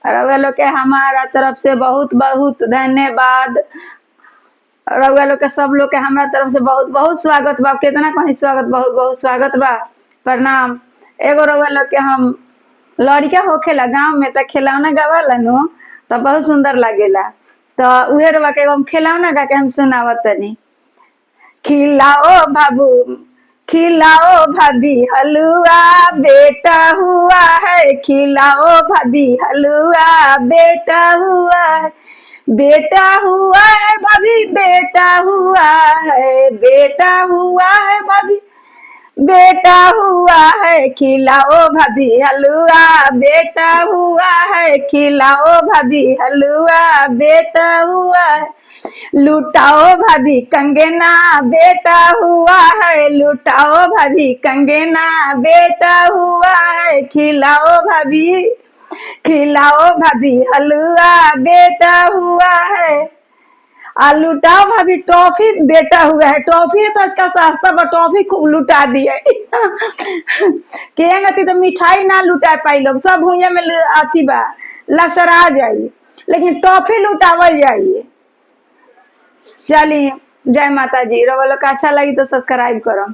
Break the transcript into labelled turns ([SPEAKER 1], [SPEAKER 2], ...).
[SPEAKER 1] रउआ लोग के हमारा तरफ से बहुत बहुत धन्यवाद। रउआ लोग के सब लोग के हमारा तरफ से बहुत बहुत स्वागत बा। कितना कहीं स्वागत, बहुत बहुत स्वागत बा। प्रणाम। एगो रउआ लोग के हम लड़का होखेला गांव में त खिलौना गावाला नु तो बहुत सुंदर लागेला। तो उहे रउआ के हम खिलौना गा के हम सुनावत तनी। खिलाओ बाबू, खिलाओ भाभी हलवा, बेटा हुआ है। खिलाओ भाभी हलवा, बेटा हुआ है। बेटा हुआ है भाभी, बेटा हुआ है। बेटा हुआ है भाभी, बेटा हुआ है। खिलाओ भाभी हलवा, बेटा हुआ है। खिलाओ भाभी हलवा, बेटा हुआ है। लुटाओ भाभी कंगना, बेटा हुआ है। लुटाओ भाभी कंगना, बेटा हुआ है। खिलाओ भाभी, खिलाओ भाभी हलवा, बेटा हुआ है। लुटाओ भाभी टॉफी, बेटा हुआ है। टॉफी तो आजकल सस्ता पर टॉफी खूब लुटा दिए। केंगती तो मिठाई ना लुटा पाई लोग, सब भुइया में अथी बा लसरा जाई, लेकिन टॉफी लुटावल जाइए। चलिए, जय माता जी। रउआ लोग अच्छा लगी तो सब्सक्राइब करो।